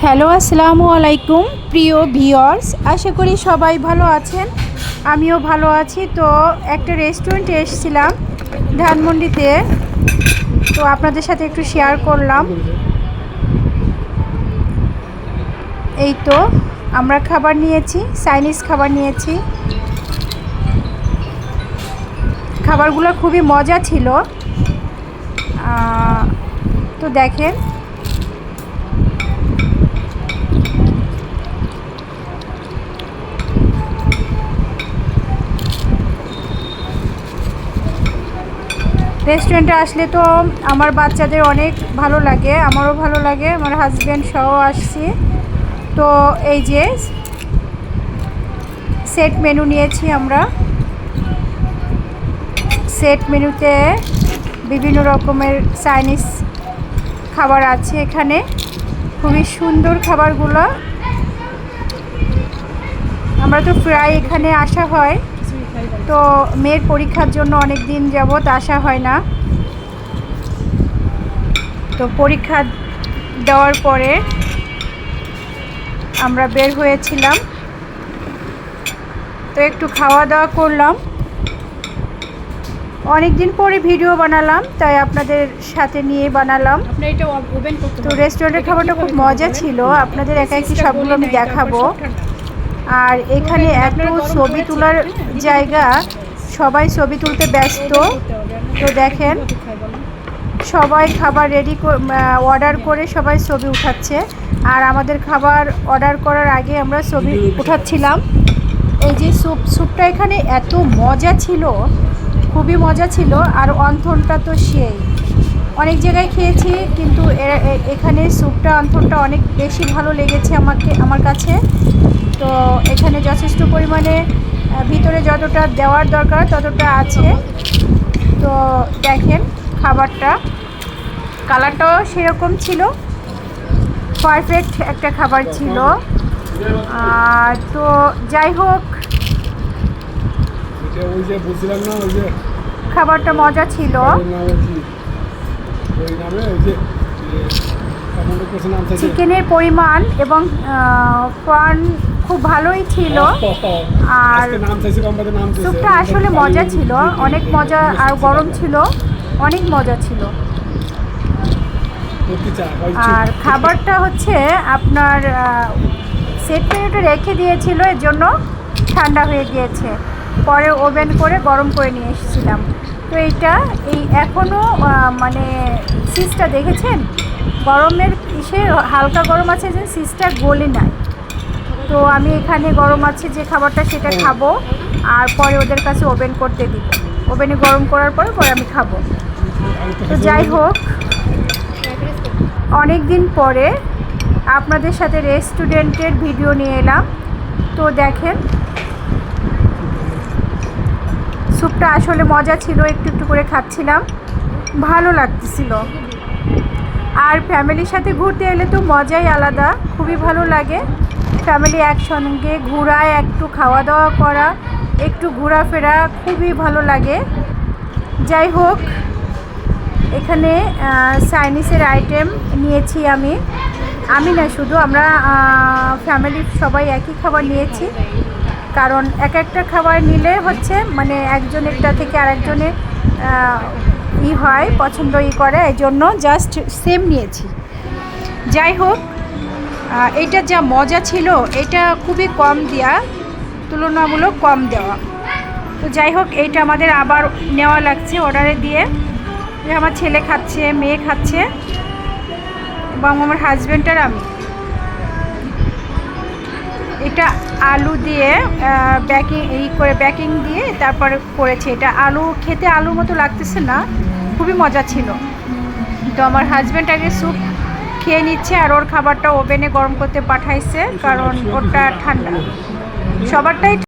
Hello, আসসালামু আলাইকুম প্রিয় ভিউয়ার্স, আশা করি সবাই ভালো আছেন। আমিও ভালো আছি। তো একটা রেস্টুরেন্টে এসেছিলাম ধানমন্ডিতে, তো আপনাদের সাথে একটু শেয়ার করলাম। এই তো আমরা খাবার নিয়েছি, চাইনিজ খাবার নিয়েছি। খাবারগুলো খুবই মজা ছিল। তো দেখেন, রেস্টুরেন্টে আসলে তো আমার বাচ্চাদের অনেক ভালো লাগে, আমারও ভালো লাগে, আমার হাজব্যান্ড সহ আসছি। তো এই যে সেট মেনু নিয়েছি আমরা। সেট মেনুতে বিভিন্ন রকমের চাইনিজ খাবার আছে এখানে, খুবই সুন্দর খাবারগুলো। আমরা তো প্রায় এখানে আসা হয়, তো মেয়ের পরীক্ষার জন্য অনেক দিন যাবত আসা হয় না। তো পরীক্ষা দেওয়ার পরে আমরা বের হয়েছিলাম, তো একটু খাওয়া দাওয়া করলাম। অনেক দিন পরে ভিডিও বানালাম, তাই আপনাদের সাথে নিয়ে বানালাম। তো রেস্টুরেন্টের খাবারটা খুব মজা ছিল, আপনাদের একা একই সবগুলো আমি দেখাবো। আর এখানে এত ছবি তোলার জায়গা, সবাই ছবি তুলতে ব্যস্ত। তো দেখেন, সবাই খাবার রেডি অর্ডার করে সবাই ছবি উঠাচ্ছে। আর আমাদের খাবার অর্ডার করার আগে আমরা ছবি উঠাচ্ছিলাম। এই যে স্যুপটা এখানে এত মজা ছিল, খুবই মজা ছিল। আর অন্থনটা তো সেই, অনেক জায়গায় খেয়েছি, কিন্তু এখানে স্যুপটা অন্থনটা অনেক বেশি ভালো লেগেছে আমার কাছে। তো এখানে যথেষ্ট পরিমাণে ভিতরে যতটা দেওয়ার দরকার ততটা আছে। তো দেখেন, খাবারটা কালারটাও সেরকম ছিল, পারফেক্ট একটা খাবার ছিল। তো যাই হোক, খাবারটা মজা ছিল। চিকেনের পরিমাণ এবং প্রন খুব ভালোই ছিল। আর স্যুপটা আসলে মজা ছিল, অনেক মজা, আর গরম ছিল, অনেক মজা ছিল। আর খাবারটা হচ্ছে আপনার সেট মেনুটা রেখে দিয়েছিল, এর জন্য ঠান্ডা হয়ে গিয়েছে। পরে ওভেন করে গরম করে নিয়ে এসেছিলাম। তো এই এখনও মানে সিজটা দেখেছেন, গরমের ইসে হালকা গরম আছে, যে সিজটা গলে নাই। তো আমি এখানে গরম আছে যে খাবারটা সেটা খাবো, আর পরে ওদের কাছে ওভেন করতে দিব। ওভেনে গরম করার পরে আমি খাবো। তো যাই হোক, অনেক দিন পরে আপনাদের সাথে রেস্টুরেন্টের ভিডিও নিয়ে এলাম। তো দেখেন, স্যুপটা আসলে মজা ছিল, একটু একটু করে খাচ্ছিলাম, ভালো লাগতেছিল। আর ফ্যামিলির সাথে ঘুরতে এলে তো মজাই আলাদা, খুবই ভালো লাগে। ফ্যামিলি একসঙ্গে ঘোরায়, একটু খাওয়া দাওয়া করা, একটু ঘোরাফেরা, খুবই ভালো লাগে। যাই হোক, এখানে চাইনিজের আইটেম নিয়েছি আমি না, শুধু আমরা ফ্যামিলির সবাই একই খাবার নিয়েছি। কারণ একটা খাবার নিলে হচ্ছে মানে একজন একটা থেকে আরেকজনে হয় পছন্দ করে, এই জন্য জাস্ট সেম নিয়েছি। যাই হোক, এইটা যা মজা ছিল, এটা খুবই কম দেওয়া, তুলনামূলক কম দেওয়া। তো যাই হোক, এইটা আমাদের আবার নেওয়া লাগছে অর্ডারে দিয়ে। আমার ছেলে খাচ্ছে, মেয়ে খাচ্ছে, এবং আমার হাজব্যান্ড আর আমি। এটা আলু দিয়ে ব্যাকিং দিয়ে তারপরে করেছে। এটা আলু খেতে আলুর মতো লাগতেছে না, খুবই মজা ছিল। তো আমার হাজব্যান্ড আগে স্যুপ খেয়ে নিচ্ছে, আর ওর খাবারটা ওভেনে গরম করতে পাঠাইছে, কারণ ওটা ঠান্ডা, সবারটাই